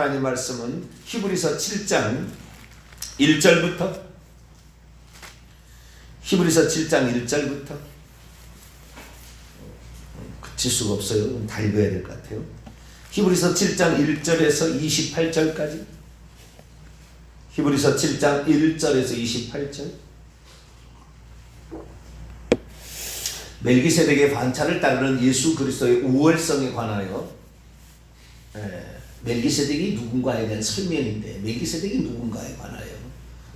하나님 말씀은 히브리서 7장 1절부터 그칠 수가 없어요. 다 읽어야 될 것 같아요. 히브리서 7장 1절에서 28절까지. 히브리서 7장 1절에서 28절. 멜기세덱의 반차를 따르는 예수 그리스도의 우월성에 관하여 멜기세덱이 누군가에 대한 설명인데, 멜기세덱이 누군가에 관하여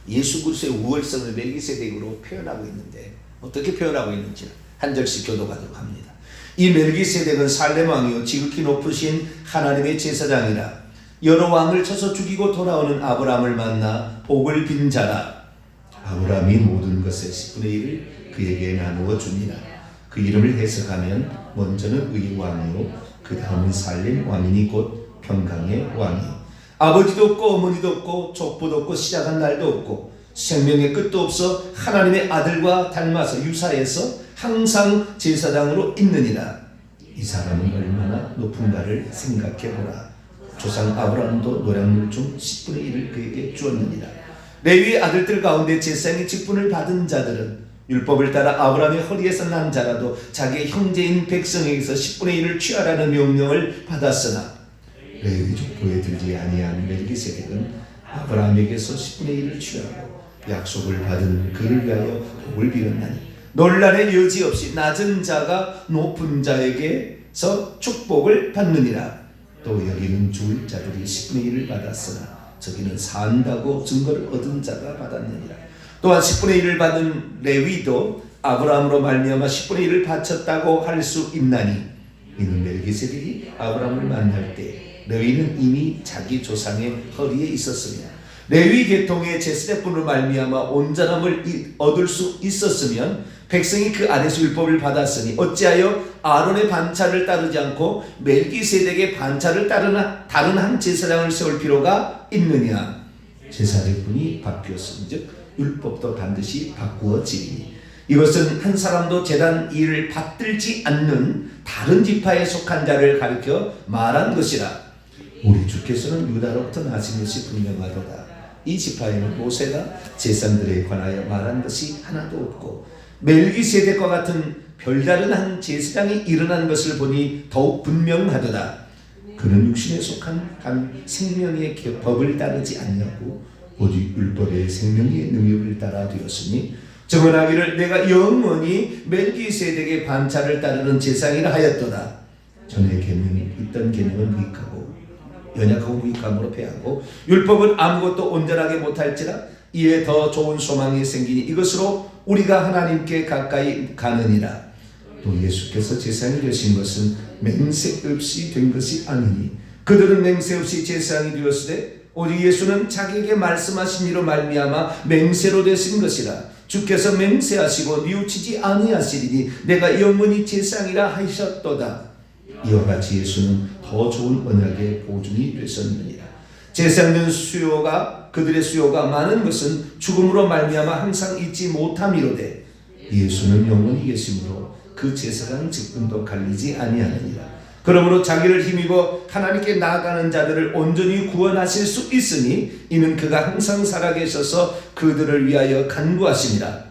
예수 그리스도의 우월성을 멜기세덱으로 표현하고 있는데, 어떻게 표현하고 있는지 한 절씩 교독하도록 합니다. 이 멜기세덱은 살렘 왕이요 지극히 높으신 하나님의 제사장이라. 여러 왕을 쳐서 죽이고 돌아오는 아브라함을 만나 복을 빈 자라. 아브라함이 모든 것의 10분의 1을 그에게 나누어 줍니다. 그 이름을 해석하면 먼저는 의 왕이요 그 다음은 살렘 왕이니 곧 평강의 왕이요. 아버지도 없고 어머니도 없고 족보도 없고 시작한 날도 없고 생명의 끝도 없어 하나님의 아들과 닮아서 유사해서 항상 제사장으로 있느니라. 이 사람은 얼마나 높은가를 생각해보라. 조상 아브라함도 노량물 중 10분의 1을 그에게 주었느니라. 레위의 아들들 가운데 제사장의 직분을 받은 자들은 율법을 따라 아브라함의 허리에서 난 자라도 자기의 형제인 백성에게서 10분의 1을 취하라는 명령을 받았으나 레위 족보에 들지 아니한 멜기세덱은 아브라함에게서 10분의 1을 취하고 약속을 받은 그를 위하여 복을 빌었나니 논란의 여지 없이 낮은 자가 높은 자에게서 축복을 받느니라. 또 여기는 죽을 자들이 10분의 1을 받았으나 저기는 산다고 증거를 얻은 자가 받았느니라. 또한 10분의 1을 받은 레위도 아브라함으로 말미암아 10분의 1을 바쳤다고 할 수 있나니 이는 멜기세덱이 아브라함을 만날 때 레위는 이미 자기 조상의 허리에 있었으며 레위 계통의 제사장분으로 말미암아 온전함을 얻을 수 있었으면 백성이 그 안에서 율법을 받았으니 어찌하여 아론의 반차를 따르지 않고 멜기세덱의 반차를 따르는 다른 한 제사장을 세울 필요가 있느냐. 제사장분이 바뀌었은즉 율법도 반드시 바꾸어지니 이것은 한 사람도 제단 일을 받들지 않는 다른 지파에 속한 자를 가리켜 말한 것이라. 우리 주께서는 유다로부터 나신 것이 분명하도다. 이 지파에는 모세가 제사장들에 관하여 말한 것이 하나도 없고 멜기세덱과 같은 별다른 한 제사장이 일어난 것을 보니 더욱 분명하도다. 그는 육신에 속한 한 생명의 법을 따르지 않냐고 오직 율법의 생명의 능력을 따라 되었으니 정언하기를 내가 영원히 멜기세덱의 반차를 따르는 제사장이라 하였도다. 전에 있던 계명은 무익하고 연약하고 무익함으로 패하고 율법은 아무것도 온전하게 못할지라 이에 더 좋은 소망이 생기니 이것으로 우리가 하나님께 가까이 가느니라. 또 예수께서 제사장이 되신 것은 맹세 없이 된 것이 아니니 그들은 맹세 없이 제사장이 되었으되 오직 예수는 자기에게 말씀하신 이로 말미암아 맹세로 되신 것이라. 주께서 맹세하시고 뉘우치지 아니하시리니 내가 영원히 제사장이라 하셨도다. 이와 같이 예수는 더 좋은 언약의 보증이 되셨느니라. 제사장된 그들의 수요가 많은 것은 죽음으로 말미암아 항상 잊지 못함이로되 예수는 영원히 계심으로 그 제사장 직분도 갈리지 아니하느니라. 그러므로 자기를 힘입어 하나님께 나아가는 자들을 온전히 구원하실 수 있으니 이는 그가 항상 살아계셔서 그들을 위하여 간구하심이라.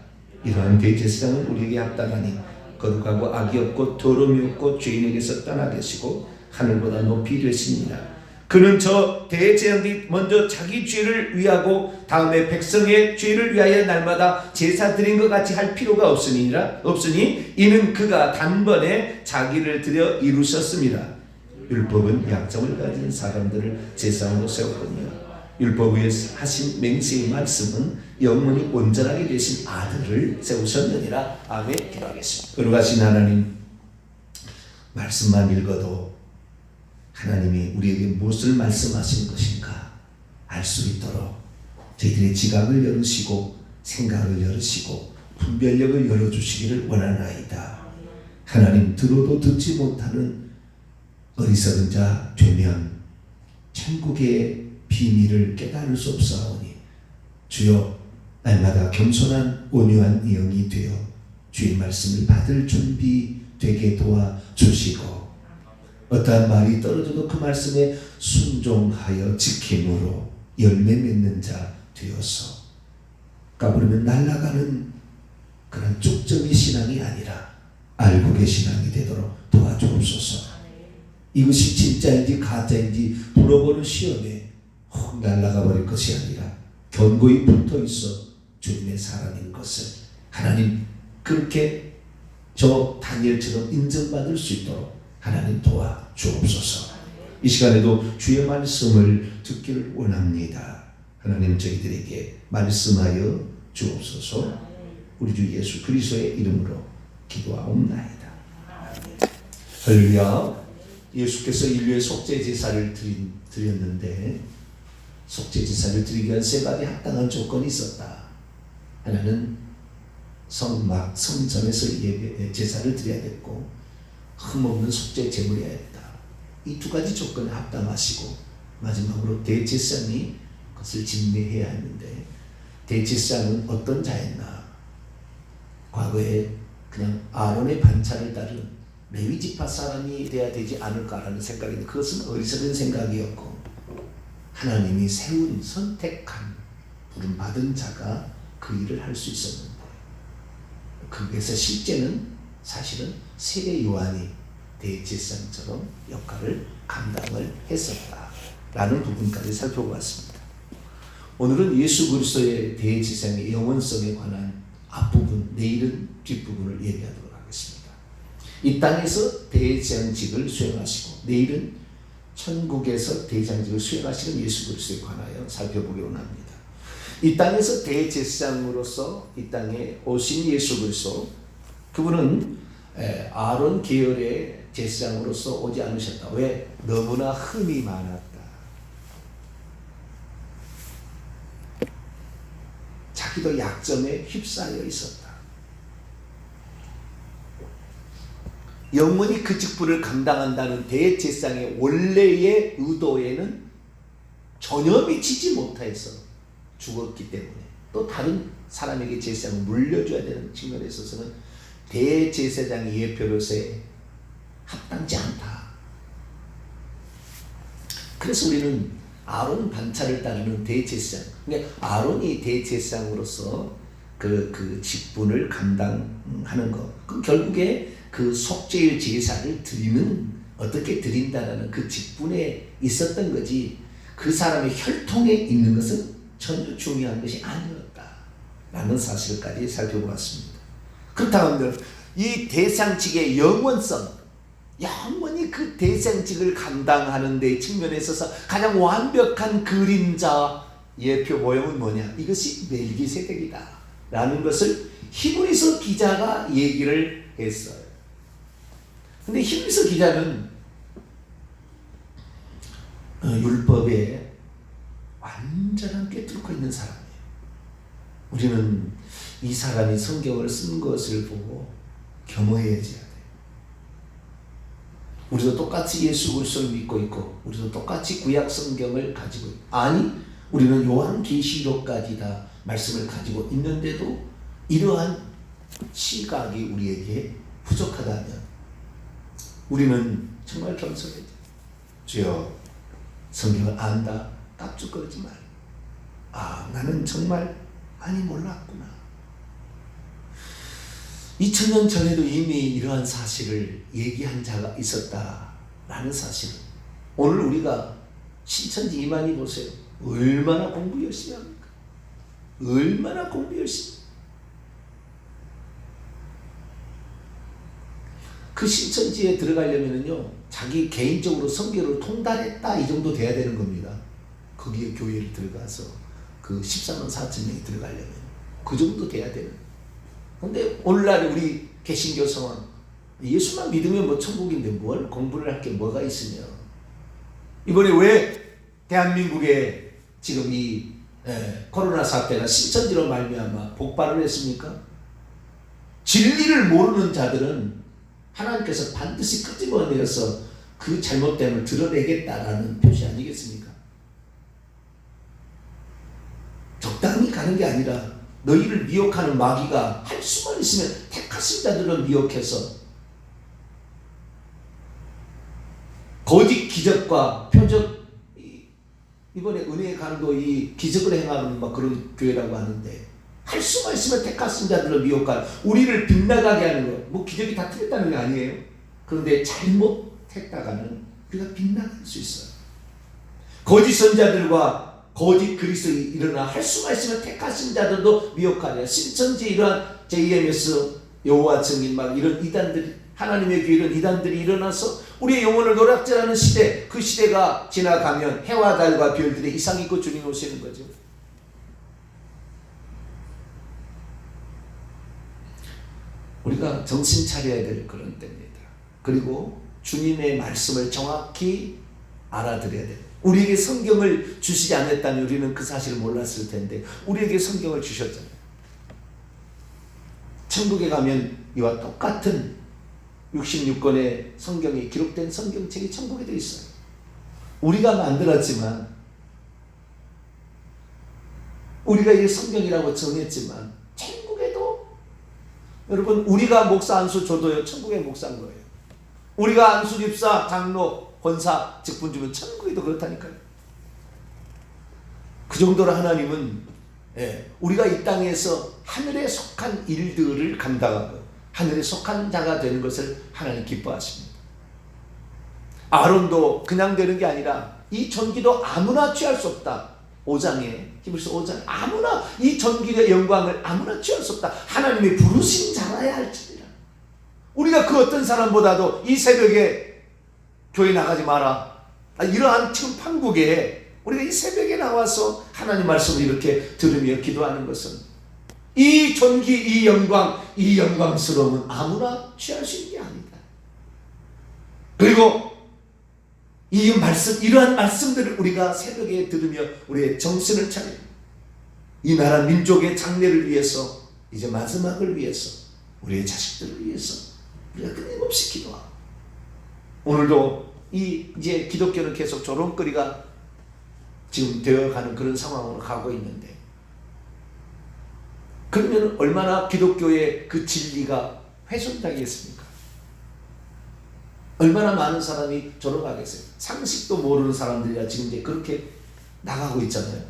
이러한 대제사장은 우리에게 합당하니 거룩하고 악이 없고 더러움이 없고 죄인에게서 떠나 계시고 하늘보다 높이 되시니라. 그는 저 대제사장이 먼저 자기 죄를 위하고 다음에 백성의 죄를 위하여 날마다 제사 드린 것 같이 할 필요가 없으니 이는 그가 단번에 자기를 드려 이루셨습니다. 율법은 약점을 가진 사람들을 제사장으로 세웠거든요. 율법 위에 하신 맹세의 말씀은 영원히 온전하게 되신 아들을 세우셨느니라. 아멘. 기도하겠습니다. 거룩하신 하나님, 말씀만 읽어도 하나님이 우리에게 무엇을 말씀하신 것인가 알 수 있도록 저희들의 지각을 열으시고 생각을 열으시고 분별력을 열어주시기를 원하나이다. 하나님, 들어도 듣지 못하는 어리석은 자 되면 천국의 비밀을 깨달을 수 없사오니 주여 날마다 겸손한 온유한 영이 되어 주의 말씀을 받을 준비 되게 도와주시고 어떠한 말이 떨어져도 그 말씀에 순종하여 지킴으로 열매 맺는 자 되어서 까부르면 날아가는 그런 쪽적인 신앙이 아니라 알곡의 신앙이 되도록 도와주옵소서. 이것이 진짜인지 가짜인지 불어보는 시험에 혹 날아가 버릴 것이 아니라 견고히 붙어있어 주님의 사람인 것을 하나님 그렇게 저 다니엘처럼 인정받을 수 있도록 하나님 도와주옵소서. 이 시간에도 주의 말씀을 듣기를 원합니다. 하나님 저희들에게 말씀하여 주옵소서. 우리 주 예수 그리스도의 이름으로 기도하옵나이다. 할렐루야. 예수께서 인류의 속죄 제사를 드렸는데 속죄 제사를 드리기 위한 세 가지 합당한 조건이 있었다. 하나는 성전에서 제사를 드려야 됐고 흠없는 속죄 제물이어야 했다. 이 두 가지 조건에 합당하시고 마지막으로 대제사장이 그것을 진매해야 했는데 대제사장은 어떤 자였나? 과거에 그냥 아론의 반차를 따른 레위 지파 사람이 돼야 되지 않을까라는 생각인데 그것은 어리석은 생각이었고 하나님이 세운 선택한 부름받은 자가 그 일을 할 수 있었는데 그래서 실제는 사실은 세례 요한이 대제사장처럼 역할을 감당을 했었다라는 부분까지 살펴보았습니다. 오늘은 예수 그리스도의 대제사장의 영원성에 관한 앞부분, 내일은 뒷부분을 예배하도록 하겠습니다. 이 땅에서 대제사장직을 수행하시고 내일은 천국에서 대제사장직을 수행하시는 예수 그리스도에 관하여 살펴보기로 합니다. 이 땅에서 대제사장으로서 이 땅에 오신 예수 그리스도 그분은 아론 계열의 제사장으로서 오지 않으셨다. 왜? 너무나 흠이 많았다. 자기도 약점에 휩싸여 있었다. 영원히 그 직분을 감당한다는 대제사장의 원래의 의도에는 전혀 미치지 못해서 죽었기 때문에 또 다른 사람에게 제사장을 물려줘야 되는 측면에 있어서는 대제사장의 예표로서의 합당치 않다. 그래서 우리는 아론 반차를 따르는 대제사장, 그러니까 아론이 대제사장으로서 그 직분을 감당하는 것, 그 결국에 그 속죄일 제사를 드리는 어떻게 드린다라는 그 직분에 있었던 거지 그 사람의 혈통에 있는 것은 전혀 중요한 것이 아니었다라는 사실까지 살펴보았습니다. 그렇다면 이 대상직의 영원성, 영원히 그 대상직을 감당하는 데 측면에 있어서 가장 완벽한 그림자 예표 모형은 뭐냐? 이것이 멜기세덱이다 라는 것을 히브리서 기자가 얘기를 했어요. 근데 히브리서 기자는 율법에 완전한 꿰뚫고 있는 사람이에요. 우리는 이 사람이 성경을 쓴 것을 보고 겸허해져야 돼요. 우리도 똑같이 예수 그리스도를 믿고 있고 우리도 똑같이 구약 성경을 가지고 있고 아니 우리는 요한계시록까지 다 말씀을 가지고 있는데도 이러한 시각이 우리에게 부족하다면 우리는 정말 겸손해져. 주여 성경을 안다 깝죽거리지 말고 나는 정말 많이 몰랐구나. 2000년 전에도 이미 이러한 사실을 얘기한 자가 있었다라는 사실을 오늘 우리가 신천지 이만희 보세요. 얼마나 공부 열심히 합니까? 얼마나 공부 열심히. 그 신천지에 들어가려면요 자기 개인적으로 선교를 통달했다 이 정도 돼야 되는 겁니다. 거기에 교회를 들어가서 그 14만 4천 명이 들어가려면 그 정도 돼야 되는. 근데 오늘날 우리 개신교 성원 예수만 믿으면 뭐 천국인데 뭘 공부를 할 게 뭐가 있으며 이번에 왜 대한민국에 지금 이 코로나 사태가 신천지로 말미암아 폭발을 했습니까? 진리를 모르는 자들은 하나님께서 반드시 끄집어내어서 그 잘못됨을 드러내겠다라는 표시 아니겠습니까? 적당히 가는 게 아니라 너희를 미혹하는 마귀가 할 수만 있으면 택하신 자들을 미혹해서 거짓 기적과 표적, 이번에 은혜의 강도 이 기적을 행하는 막 그런 교회라고 하는데, 할 수만 있으면 택하신 자들을 미혹하는, 우리를 빗나가게 하는 거, 뭐 기적이 다 틀렸다는 게 아니에요. 그런데 잘못했다가는 우리가 빗나갈 수 있어요. 거짓 선자들과 거짓 그리스도인이 일어나 할 수만 있으면 택하신 자들도 미혹하냐. 신천지 이러한 JMS, 여호와 증인 막 이런 이단들이, 하나님의 교회 이런 이단들이 일어나서 우리의 영혼을 노략질하는 시대, 그 시대가 지나가면 해와 달과 별들의 이상 있고 주님 오시는 거죠. 우리가 정신 차려야 될 그런 때입니다. 그리고 주님의 말씀을 정확히 알아들어야 돼요. 우리에게 성경을 주시지 않았다면 우리는 그 사실을 몰랐을 텐데 우리에게 성경을 주셨잖아요. 천국에 가면 이와 똑같은 66권의 성경이 기록된 성경책이 천국에도 있어요. 우리가 만들었지만, 우리가 이 성경이라고 정했지만 천국에도, 여러분, 우리가 목사 안수 줘도요 천국의 목사인 거예요. 우리가 안수 집사, 장로, 권사 직분 주면 천국에도 그렇다니까요. 그 정도로 하나님은 우리가 이 땅에서 하늘에 속한 일들을 감당하고 하늘에 속한 자가 되는 것을 하나님 기뻐하십니다. 아론도 그냥 되는 게 아니라 이 전기도 아무나 취할 수 없다. 5장에, 히브리서 5장에 아무나 이 전기의 영광을 아무나 취할 수 없다. 하나님의 부르신 자라야 할지니라. 우리가 그 어떤 사람보다도 이 새벽에 교회 나가지 마라, 이러한 지금 판국에 우리가 이 새벽에 나와서 하나님 말씀을 이렇게 들으며 기도하는 것은 이 존귀, 이 영광, 이 영광스러움은 아무나 취할 수 있는 게 아니다. 그리고 이 말씀, 이러한 말씀들을 우리가 새벽에 들으며 우리의 정신을 차려 이 나라 민족의 장래를 위해서, 이제 마지막을 위해서, 우리의 자식들을 위해서 우리가 끊임없이 기도하고, 오늘도 이제 기독교는 계속 조롱거리가 지금 되어가는 그런 상황으로 가고 있는데, 그러면 얼마나 기독교의 그 진리가 훼손되겠습니까? 얼마나 많은 사람이 조롱하겠어요. 상식도 모르는 사람들이라 지금 이제 그렇게 나가고 있잖아요.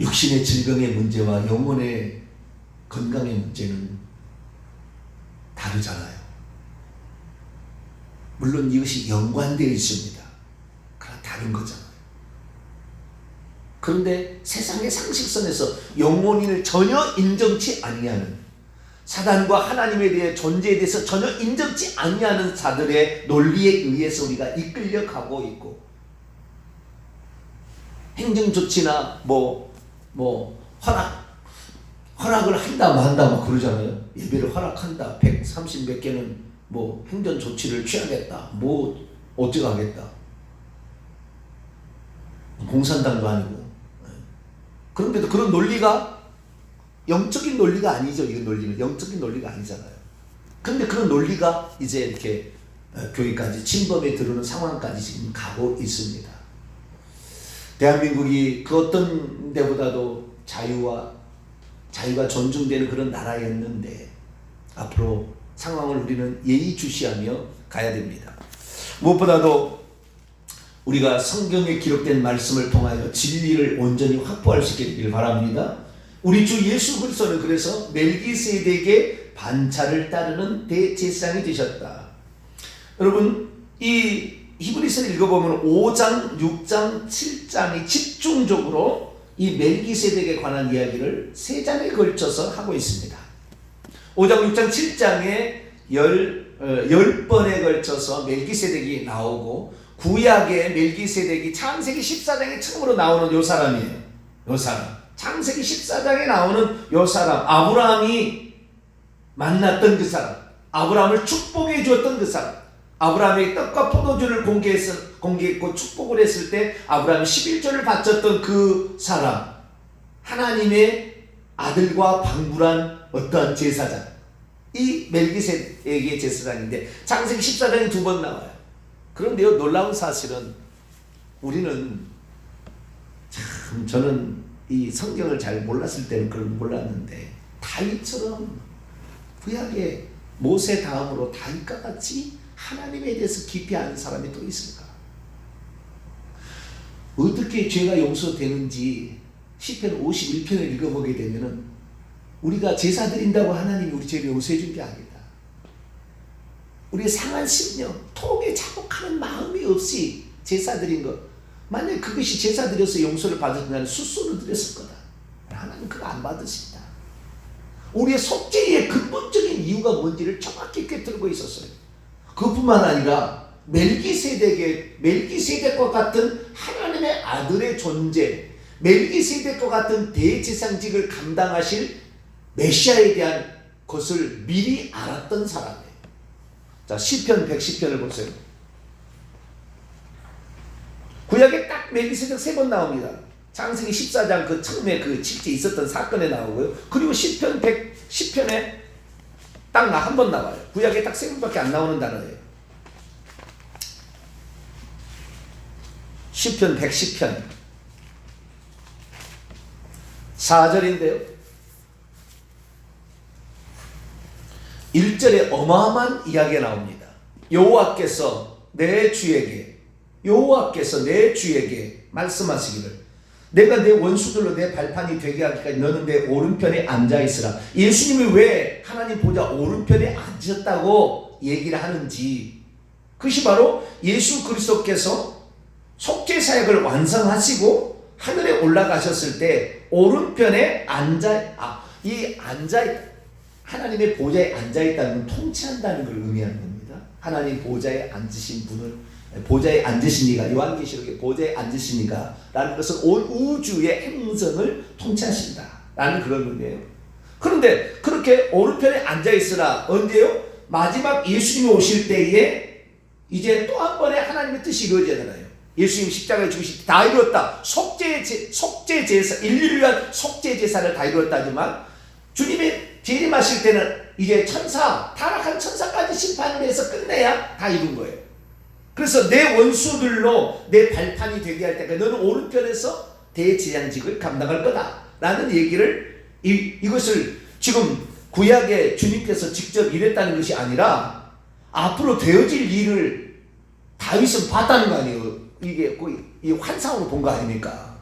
육신의 질병의 문제와 영혼의 건강의 문제는 다르잖아요. 물론 이것이 연관되어 있습니다. 그러나 다른 거잖아요. 그런데 세상의 상식선에서 영혼인을 전혀 인정치 아니하는, 사단과 하나님에 대해 존재에 대해서 전혀 인정치 아니하는 자들의 논리에 의해서 우리가 이끌려 가고 있고, 행정조치나 허락을 한다 만다 막 그러잖아요. 예배를 허락한다, 130 몇 개는 행정조치를 취하겠다, 어쩌고 하겠다. 공산당도 아니고. 그런데도 그런 논리가 영적인 논리가 아니죠. 이 논리는 영적인 논리가 아니잖아요. 그런데 그런 논리가 이제 이렇게 교회까지 침범에 들어오는 상황까지 지금 가고 있습니다. 대한민국이 그 어떤 데보다도 자유가 존중되는 그런 나라였는데, 앞으로 상황을 우리는 예의주시하며 가야 됩니다. 무엇보다도 우리가 성경에 기록된 말씀을 통하여 진리를 온전히 확보할 수 있게 되기를 바랍니다. 우리 주 예수 그리스도는 그래서 멜기세덱의 반차를 따르는 대제사장이 되셨다. 여러분, 이 히브리서를 읽어보면 5장, 6장, 7장이 집중적으로 이 멜기세덱에 관한 이야기를 3장에 걸쳐서 하고 있습니다. 5장, 6장, 7장에 10번에 걸쳐서 멜기세덱이 나오고, 구약의 멜기세덱이 창세기 14장에 처음으로 나오는 요 사람이에요. 요 사람. 창세기 14장에 나오는 요 사람. 아브라함이 만났던 그 사람. 아브라함을 축복해 주었던 그 사람. 아브라함이 떡과 포도주를 공개했고 축복을 했을 때 아브라함이 11조를 바쳤던 그 사람. 하나님의 아들과 방불한 어떠한 제사장. 이 멜기세덱의 제사장인데 창세기 14장에 2번 나와요. 그런데요, 놀라운 사실은 우리는 저는 이 성경을 잘 몰랐을 때는 그걸 몰랐는데, 다윗처럼 구약의 모세 다음으로 다윗과 같이 하나님에 대해서 깊이 아는 사람이 또 있을까? 어떻게 죄가 용서되는지 시편 51편을 읽어보게 되면은 우리가 제사 드린다고 하나님이 우리 죄를 용서해 준 게 아니다. 우리의 상한 심령, 톡에 자복하는 마음이 없이 제사 드린 것, 만약 그것이 제사 드려서 용서를 받았다면 숫소를 드렸을 거다. 하나님 그거 안 받으신다. 우리의 속죄의 근본적인 이유가 뭔지를 정확히 꿰뚫고 있었어요. 그뿐만 아니라 멜기세덱과 같은 하나님의 아들의 존재, 멜기세덱과 같은 대제사장직을 감당하실 메시아에 대한 것을 미리 알았던 사람이에요. 자, 시편 110편을 보세요. 구약에 딱 멜기세덱 3번 나옵니다. 창세기 14장 그 처음에 그 실제 있었던 사건에 나오고요. 그리고 시편 110편에 딱 한 번 나와요. 구약에 딱 3번밖에 안 나오는 단어예요. 시편 110편 4절인데요. 1절에 어마어마한 이야기가 나옵니다. 여호와께서 내 주에게 말씀하시기를 내가 내 원수들로 내 발판이 되게 하기까지 너는 내 오른편에 앉아있으라. 예수님이 왜 하나님 보좌 오른편에 앉으셨다고 얘기를 하는지, 그것이 바로 예수 그리스도께서 속죄사역을 완성하시고 하늘에 올라가셨을 때 오른편에 하나님의 보좌에 앉아있다는 건 통치한다는 걸 의미하는 겁니다. 하나님 보좌에 앉으신 분을, 보좌에 앉으시니가, 요한계시록에 보좌에 앉으시니가 라는 것은 온 우주의 행성을 통치하신다 라는 그런 의미예요. 그런데 그렇게 오른편에 앉아있으라, 언제요? 마지막 예수님이 오실 때에 이제 또 한 번의 하나님의 뜻이 이루어지잖아요. 예수님 십자가에 죽으실 때 다 이루었다. 속죄제사, 인류를 위한 속죄제사를 다 이루었다지만 주님이 재림하실 때는 이제 타락한 천사까지 심판을 해서 끝내야 다 이룬 거예요. 그래서 내 원수들로 내 발판이 되게 할 때까지 너는 오른편에서 대제사장직을 감당할 거다 라는 얘기를, 이것을 지금 구약에 주님께서 직접 이랬다는 것이 아니라 앞으로 되어질 일을 다윗은 봤다는 거 아니에요. 이게 이 환상으로 본 거 아닙니까?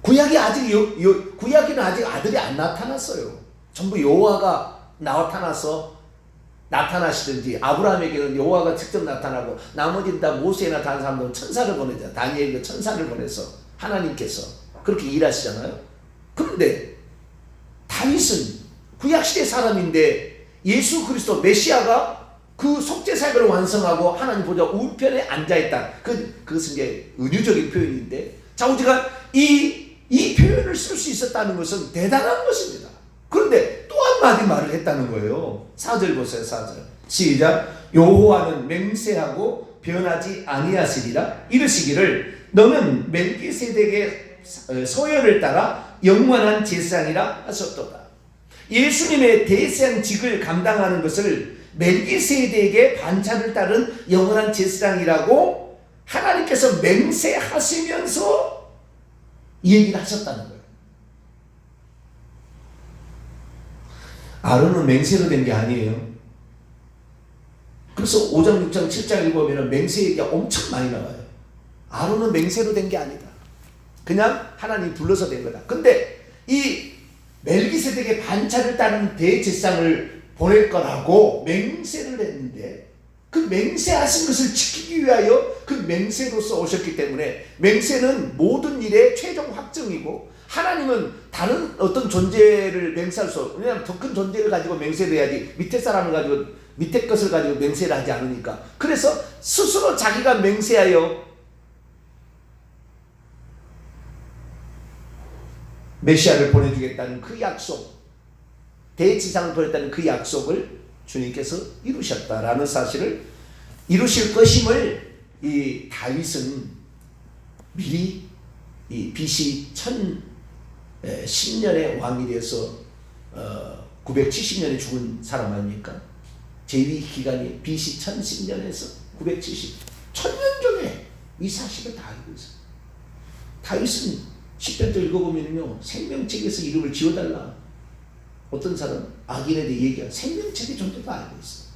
구약에는 아직 아들이 안 나타났어요. 전부 여호와가 나타나시든지, 아브라함에게는 여호와가 직접 나타나고 나머지는 다 모세나 다른 사람들은 천사를 보내잖아요. 다니엘도 천사를 보내서 하나님께서 그렇게 일하시잖아요. 그런데 다윗은 구약시대 사람인데 예수 그리스도 메시아가 그 속죄사역을 완성하고 하나님 보좌 우편에 앉아있다. 그것은 이제 은유적인 표현인데, 자, 우리가 이 표현을 쓸 수 있었다는 것은 대단한 것입니다. 그런데 또 한마디 말을 했다는 거예요. 4절 보세요. 4절 시작. 여호와는 맹세하고 변하지 아니하시리라. 이르시기를 너는 멜기세덱의 소열을 따라 영원한 제사장이라 하셨도다. 예수님의 대제사장직을 감당하는 것을 멜기세덱의 반차를 따른 영원한 제사장이라고 하나님께서 맹세하시면서 얘기를 하셨다는 거예요. 아론은 맹세로 된 게 아니에요. 그래서 5장, 6장, 7장 읽어보면 맹세 얘기가 엄청 많이 나와요. 아론은 맹세로 된 게 아니다. 그냥 하나님 불러서 된 거다. 근데 이 멜기세덱의 반차를 따르는 대제사장을 보낼 거라고 맹세를 했는데, 그 맹세하신 것을 지키기 위하여 그 맹세로서 오셨기 때문에, 맹세는 모든 일의 최종 확정이고 하나님은 다른 어떤 존재를 맹세할 수 없어요. 왜냐하면 더 큰 존재를 가지고 맹세를 해야지 밑에 사람을 가지고, 밑에 것을 가지고 맹세를 하지 않으니까. 그래서 스스로 자기가 맹세하여 메시아를 보내주겠다는 그 약속, 대지상을 보냈다는 그 약속을 주님께서 이루셨다라는 사실을, 이루실 것임을 이 다윗은 미리 이 BC 1010년에 왕이 돼서 970년에 죽은 사람 아닙니까? 재위 기간이 BC 1010년에서 970, 1000년 전에 이 사실을 다 알고 있어요. 다윗은 10편 때 읽어보면요, 생명책에서 이름을 지어달라. 어떤 사람 악인에 대해 얘기하고 생명책의 정도도 알고 있어.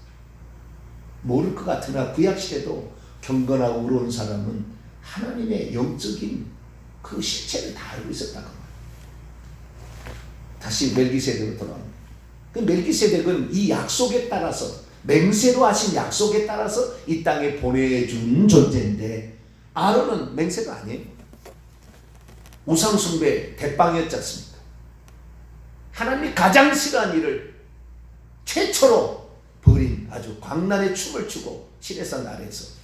모를 것 같으나 구약시대도 경건하고 의로운 사람은 하나님의 영적인 그 실체를 다 알고 있었다고 말이야. 다시 멜기세덱으로 돌아옵니다. 그 멜기세덱은 이 약속에 따라서, 맹세로 하신 약속에 따라서 이 땅에 보내준 존재인데, 아론은 맹세가 아니에요. 우상숭배 대빵이었지 않습니까? 하나님이 가장 싫어한 일을 최초로 벌인 아주 광란의 춤을 추고 시내산 아래에서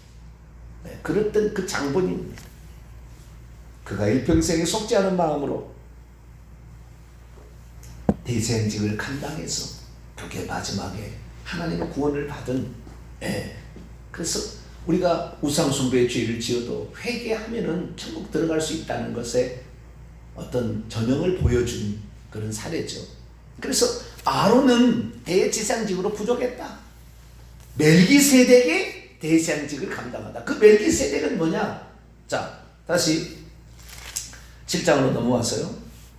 그랬던 그 장본인입니다. 그가 일평생에 속지 않은 마음으로 대생직을 감당해서 그게 마지막에 하나님의 구원을 받은, 그래서 우리가 우상숭배의 죄를 지어도 회개하면은 천국 들어갈 수 있다는 것에 어떤 전형을 보여준 그런 사례죠. 그래서 아론은 대제사장직으로 부족했다. 멜기세덱이 대제사장직을 감당한다. 그 멜기세덱은 뭐냐? 자, 다시 7장으로 넘어와서요.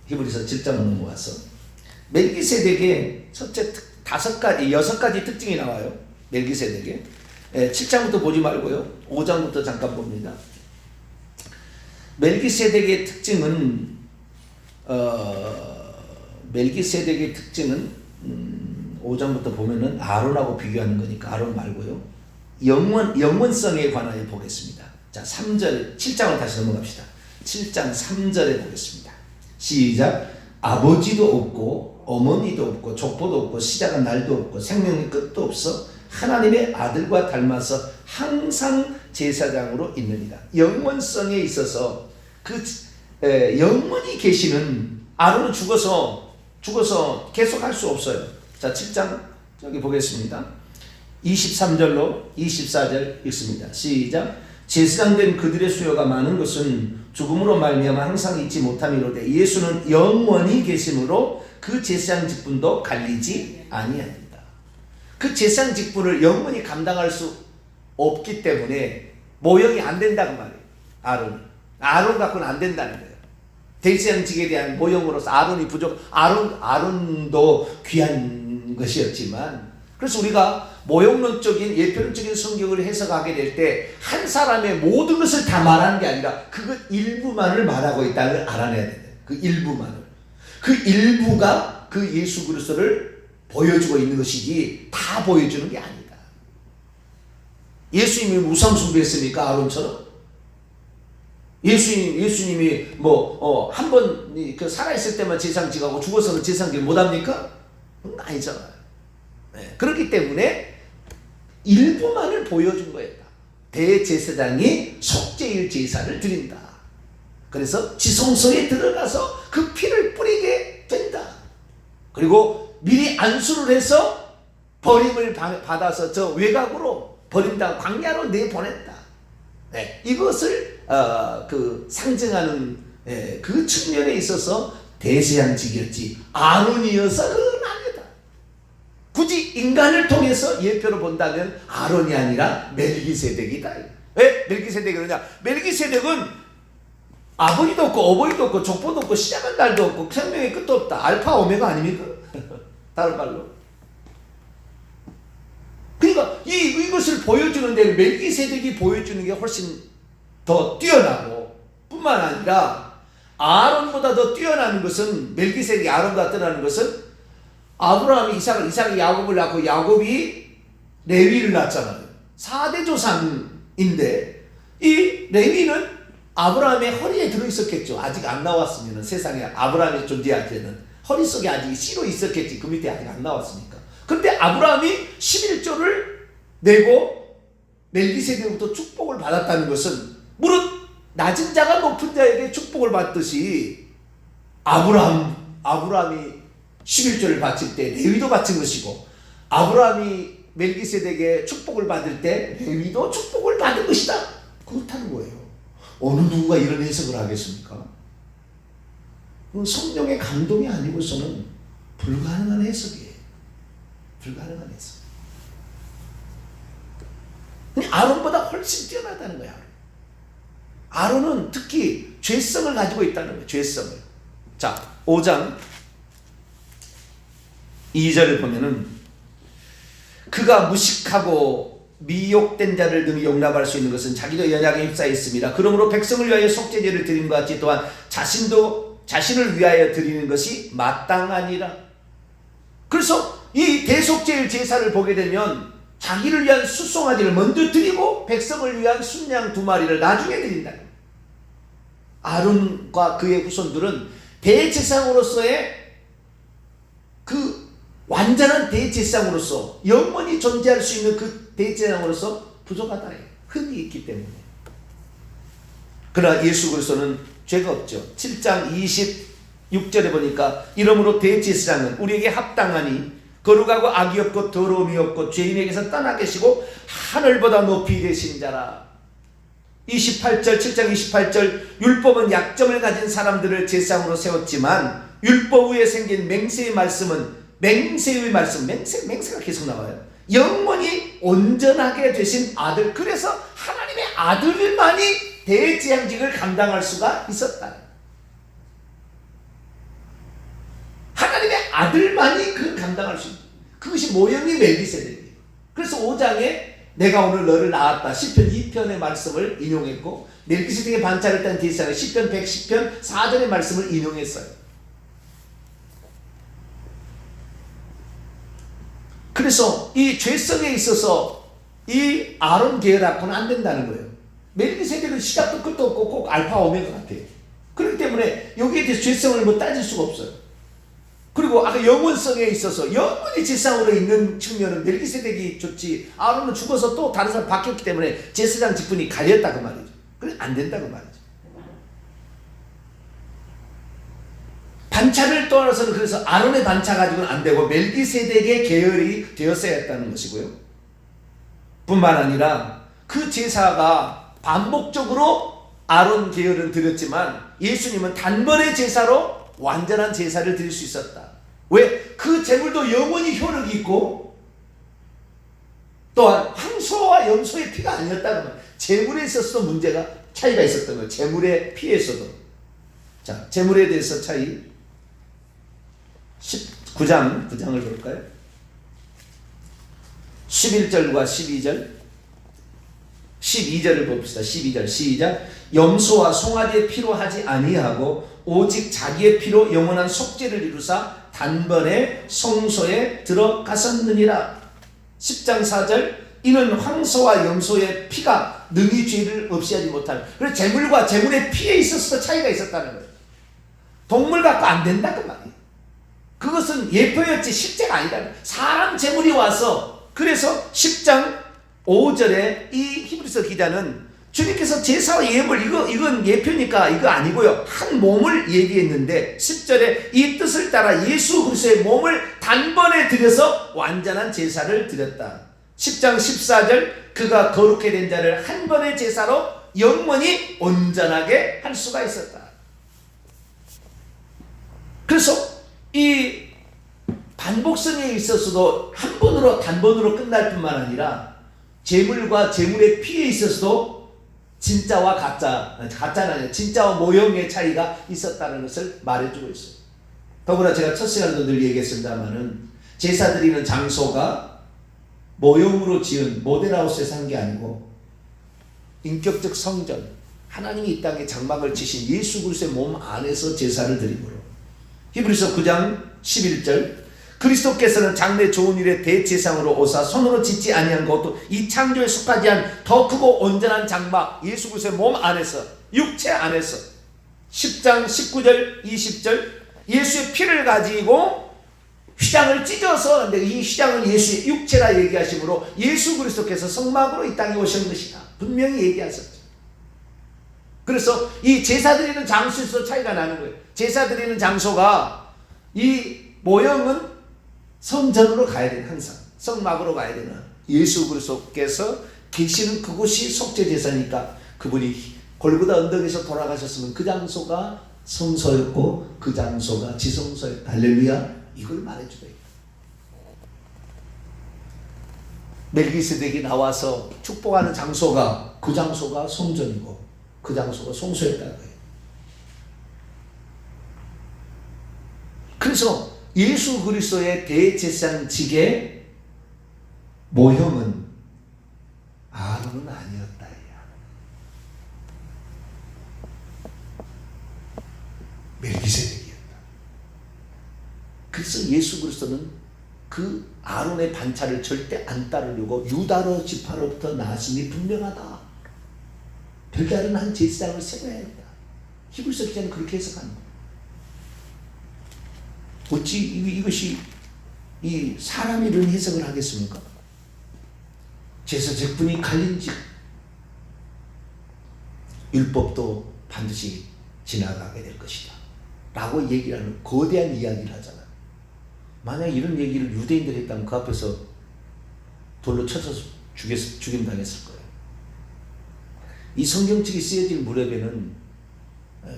히브리서 7장으로 넘어와서 멜기세덱의 첫째 6가지 특징이 나와요. 멜기세덱의 7장부터 보지 말고요. 5장부터 잠깐 봅니다. 멜기세덱의 특징은 5장부터 보면은 아론하고 비교하는 거니까 아론 말고요. 영원성에 관하여 보겠습니다. 자, 7장으로 다시 넘어갑시다. 7장 3절에 보겠습니다. 시작. 아버지도 없고 어머니도 없고 족보도 없고 시작한 날도 없고 생명의 끝도 없어 하나님의 아들과 닮아서 항상 제사장으로 있느니라. 영원성에 있어서 그 영원히 계시는 아론은 죽어서 계속 할 수 없어요. 자, 7장 여기 보겠습니다. 23절로 24절 읽습니다. 시작. 제사장된 그들의 수요가 많은 것은 죽음으로 말미암아 항상 잊지 못함이로되 예수는 영원히 계심으로 그 제사장 직분도 갈리지 아니합니다. 그 제사장 직분을 영원히 감당할 수 없기 때문에 모형이 안 된다고 말이에요. 아론 갖고는 안 된다는 거예요. 대제사장직에 대한 모형으로서 아론이 부족. 아론도 귀한 것이었지만, 그래서 우리가 모형론적인 예표론적인 성경을 해석하게 될 때 한 사람의 모든 것을 다 말하는 게 아니라 그것 일부만을 말하고 있다는 걸 알아내야 돼요. 그 일부만을. 그 일부가 그 예수 그리스도를 보여주고 있는 것이지 다 보여주는 게 아니다. 예수님이 우상숭배했습니까? 아론처럼? 예수님이 한 번 살아있을 때만 제사장직하고 죽어서는 제사장직 못합니까? 그건 아니잖아요. 그렇기 때문에 일부만을 보여준 거였다. 대제사장이 속죄일 제사를 드린다. 그래서 지성소에 들어가서 그 피를 뿌리게 된다. 그리고 미리 안수를 해서 버림을 받아서 저 외곽으로 버린다. 광야로 내보냈다. 이것을 상징하는 그 측면에 있어서 대제사장직이었지 아론이어서 그건 아니다. 굳이 인간을 통해서 예표로 본다면 아론이 아니라 멜기세덱이다. 왜 멜기세덱이 그러냐? 멜기세덱은 아버지도 없고 어버이도 없고 족보도 없고 시작한 날도 없고 생명의 끝도 없다. 알파 오메가 아닙니까? 다른 말로. 그러니까 이것을 보여주는 데는 멜기세덱이 보여주는 게 훨씬 더 뛰어나고, 뿐만 아니라 아론보다 더 뛰어나는 것은, 멜기세덱이 아론보다 뛰어나는 것은 아브라함이 이삭이 야곱을 낳고 야곱이 레위를 낳잖아요. 4대 조상인데 이 레위는 아브라함의 허리에 들어있었겠죠. 아직 안 나왔으면, 세상에 아브라함이 존재할 때는 허리 속에 아직 씨로 있었겠지. 그 밑에 아직 안 나왔으니까. 근데 아브라함이 11조를 내고 멜기세덱으로부터 축복을 받았다는 것은, 무릇 낮은 자가 높은 자에게 축복을 받듯이 아브라함이 11조를 바칠 때 레위도 바친 것이고, 아브라함이 멜기세덱의 축복을 받을 때 레위도 축복을 받은 것이다. 그렇다는 거예요. 어느 누구가 이런 해석을 하겠습니까? 성령의 감동이 아니고서는 불가능한 해석이에요. 불가능한 해석. 아론보다 훨씬 뛰어나다는 거야. 아론은 특히 죄성을 가지고 있다는 거예요. 죄성을. 자, 5장 2절을 보면은 그가 무식하고 미혹된 자를 등이 용납할 수 있는 것은 자기도 연약에 휩싸여 있습니다. 그러므로 백성을 위하여 속죄제를 드리는 것 같이 또한 자신을 위하여 드리는 것이 마땅하니라. 그래서 이 대속죄일 제사를 보게 되면 자기를 위한 수송아지를 먼저 드리고 백성을 위한 순양 2마리를 나중에 드린다. 아론과 그의 후손들은 대제사장으로서의 그 완전한 대제사장으로서 영원히 존재할 수 있는 그 대제사장으로서 부족하다. 흠이 있기 때문에. 그러나 예수 그리스도는 죄가 없죠. 7장 26절에 보니까 이러므로 대제사장은 우리에게 합당하니 거룩하고 악이 없고 더러움이 없고 죄인에게서 떠나 계시고 하늘보다 높이 되신 자라. 28절 7장 28절 율법은 약점을 가진 사람들을 제사장으로 세웠지만 율법 위에 생긴 맹세의 말씀은 맹세가 계속 나와요. 영원히 온전하게 되신 아들. 그래서 하나님의 아들만이 대제사장직을 감당할 수가 있었다. 하나님의 아들만이 그걸 감당할 수 있다. 그것이 모형이 멜기세덱이에요. 그래서 5장에 내가 오늘 너를 낳았다. 시편 2편의 말씀을 인용했고 멜기세덱의 반차를 딴 제사장은 시편 110편 4절의 말씀을 인용했어요. 그래서 이 죄성에 있어서 이 아론 계열학교는 안 된다는 거예요. 멜기세덱은 시작도 끝도 없고 꼭 알파 오메가 같아요. 그렇기 때문에 여기에 대해서 죄성을 뭐 따질 수가 없어요. 그리고 아까 영원성에 있어서 영원히 제사장으로 있는 측면은 멜기세덱이 좋지, 아론은 죽어서 또 다른 사람 바뀌었기 때문에 제사장 직분이 갈렸다 그 말이죠. 그래 안 된다 그 말이죠. 반차를 떠나서는 그래서 아론의 반차 가지고는 안 되고 멜기세덱의 계열이 되었어야 했다는 것이고요. 뿐만 아니라 그 제사가 반복적으로 아론 계열은 드렸지만 예수님은 단번에 제사로 완전한 제사를 드릴 수 있었다. 왜? 그 제물도 영원히 효력이 있고 또한 황소와 염소의 피가 아니었다는 거예요. 제물에 있어서도 문제가 차이가 있었던 거예요. 제물의 피에서도. 자, 제물에 대해서 차이 9장을 볼까요? 11절과 12절을 봅시다. 12절 시작. 염소와 송아지의 피로 하지 아니하고 오직 자기의 피로 영원한 속죄를 이루사 단번에 성소에 들어갔었느니라. 10장 4절 이는 황소와 염소의 피가 능히 죄를 없이 하지 못하는. 그래서 제물과 제물의 피에 있어서도 차이가 있었다는 거예요. 동물 갖고 안 된다 그 말이에요. 그것은 예표였지 실제가 아니다. 사람 제물이 와서, 그래서 10장 5절에 이 히브리서 기자는 주님께서 제사와 예물 이건 예표니까 이거 아니고요, 한 몸을 얘기했는데 10절에 이 뜻을 따라 예수 그리스도의 몸을 단번에 드려서 완전한 제사를 드렸다. 10장 14절 그가 거룩해 된 자를 한 번의 제사로 영원히 온전하게 할 수가 있었다. 그래서 이 반복성에 있어서도 한 번으로 단번으로 끝날 뿐만 아니라 제물과 제물의 피에 있어서도 진짜와 가짜는 아니라 진짜와 모형의 차이가 있었다는 것을 말해주고 있어요. 더구나 제가 첫 시간에도 늘 얘기했습니다만은 제사 드리는 장소가 모형으로 지은 모델하우스에서 한 게 아니고 인격적 성전, 하나님이 이 땅에 장막을 치신 예수 그리스도의 몸 안에서 제사를 드림으로. 히브리서 9장 11절 그리스도께서는 장래 좋은 일의 대제사장으로 오사 손으로 짓지 아니한 것도 이 창조에 속하지 않은 더 크고 온전한 장막 예수 그리스도의 몸 안에서, 육체 안에서 10장 19절 20절 예수의 피를 가지고 휘장을 찢어서, 근데 이 휘장은 예수의 육체라 얘기하시므로 예수 그리스도께서 성막으로 이 땅에 오신 것이다 분명히 얘기하셨죠. 그래서 이 제사 드리는 장소에서 차이가 나는 거예요. 제사 드리는 장소가 이 모형은 성전으로 가야 되는, 항상 성막으로 가야 되는 예수 그리스도께서 계시는 그곳이 속죄제사니까 그분이 골고다 언덕에서 돌아가셨으면 그 장소가 성소였고 그 장소가 지성소였다. 할렐루야. 이걸 말해주고 있다. 멜기세덱이 나와서 축복하는 장소가 그 장소가 성전이고 그 장소가 성소였다는 거예요. 그래서 예수 그리스도의 대제사장직의 모형은 아론은 아니었다. 멜기세덱이었다. 그래서 예수 그리스도는 그 아론의 반차를 절대 안 따르려고 유다로 지파로부터 나심이 분명하다. 별다른 한 제사장을 세워야 한다. 히브리서 기자는 그렇게 해석하는 거예요. 어찌 이것이 이 사람이 이런 해석을 하겠습니까? 제사적분이 갈린즉 율법도 반드시 지나가게 될 것이다 라고 얘기를 하는 거대한 이야기를 하잖아요. 만약 이런 얘기를 유대인들이 했다면 그 앞에서 돌로 쳐서 죽임당했을 거예요. 이 성경책이 쓰여질 무렵에는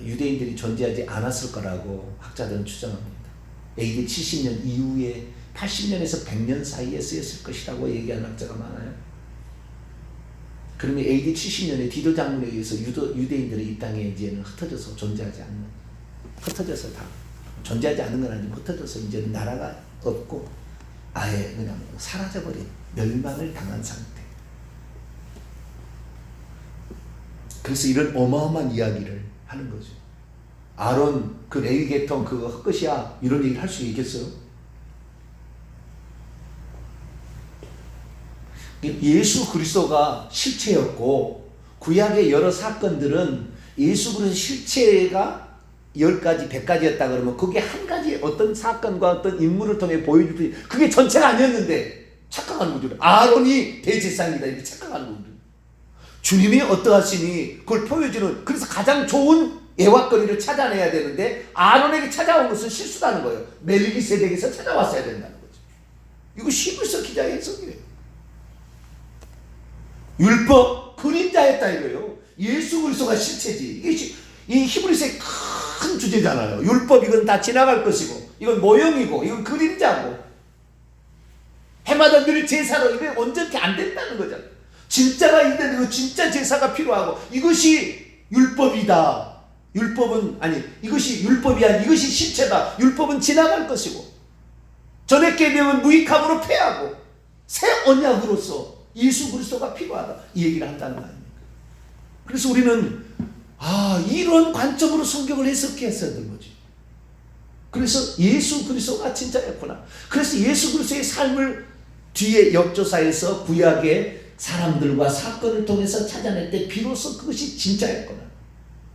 유대인들이 존재하지 않았을 거라고 학자들은 추정합니다. AD 70년 이후에 80년에서 100년 사이에 쓰였을 것이라고 얘기하는 학자가 많아요. 그러면 AD 70년에 디도 장군에 의해서 유대인들이 이 땅에 이제는 흩어져서 존재하지 않는, 흩어져서 다 존재하지 않는 건 아니고 흩어져서 이제는 나라가 없고 아예 그냥 사라져버린, 멸망을 당한 상태. 그래서 이런 어마어마한 이야기를 하는 거죠. 아론 그 레위 계통 그거 헛것이야 이런 얘기를 할 수 있겠어요? 예수 그리스도가 실체였고 구약의 여러 사건들은 예수 그리스도 실체가 10가지, 100가지였다 그러면 그게 한 가지 어떤 사건과 어떤 인물을 통해 보여줄 뿐이 그게 전체가 아니었는데 착각하는 거죠. 아론이 대제사장이다 이렇게 착각하는 거죠. 주님이 어떠하시니 그걸 보여주는, 그래서 가장 좋은 예화거리를 찾아내야 되는데 아론에게 찾아온 것은 실수라는 거예요. 멜기세덱에서 찾아왔어야 된다는 거죠. 이거 히브리서 기자의 해석이에요. 율법 그림자였다 이거예요. 예수 그리스도가 실체지. 이게 이 히브리서의 큰 주제잖아요. 율법 이건 다 지나갈 것이고 이건 모형이고 이건 그림자고 해마다 늘 제사로 이게 온전히 안 된다는 거잖아요. 진짜가 있는데 진짜 제사가 필요하고 이것이 율법이다. 율법은 아니 이것이 율법이 아니 이것이 실체다. 율법은 지나갈 것이고 전에 계명은 무익함으로 패하고 새 언약으로서 예수 그리스도가 필요하다. 이 얘기를 한다는 거 아닙니까? 그래서 우리는 이런 관점으로 성경을 해석했어야 되는 거지. 그래서 예수 그리스도가 진짜였구나. 그래서 예수 그리스도의 삶을 뒤에 역조사에서 구약의 사람들과 사건을 통해서 찾아낼 때 비로소 그것이 진짜였구나.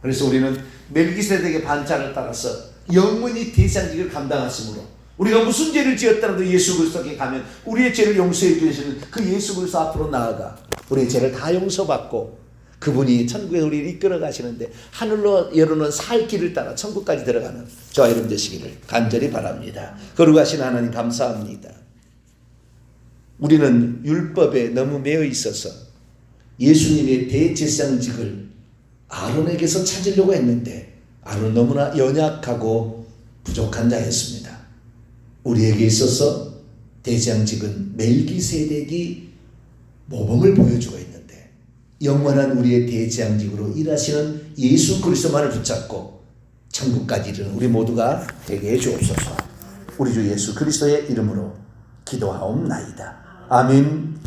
그래서 우리는 멜기세덱의 반차를 따라서 영원히 대상직을 감당하심으로 우리가 무슨 죄를 지었더라도 예수 그리스도께 가면 우리의 죄를 용서해 주시는 그 예수 그리스도 앞으로 나아가 우리의 죄를 다 용서받고 그분이 천국에 우리를 이끌어 가시는데 하늘로 열어놓은 살 길을 따라 천국까지 들어가는 저와 여러분 되시기를 간절히 바랍니다. 거룩하신 하나님 감사합니다. 우리는 율법에 너무 매여 있어서 예수님의 대제사장직을 아론에게서 찾으려고 했는데 아론은 너무나 연약하고 부족한 자였습니다. 우리에게 있어서 대제사장직은 멜기세덱이 모범을 보여주고 있는데 영원한 우리의 대제사장직으로 일하시는 예수 그리스도만을 붙잡고 천국까지 이르는 우리 모두가 되게 해 주옵소서. 우리 주 예수 그리스도의 이름으로 기도하옵나이다. 아멘.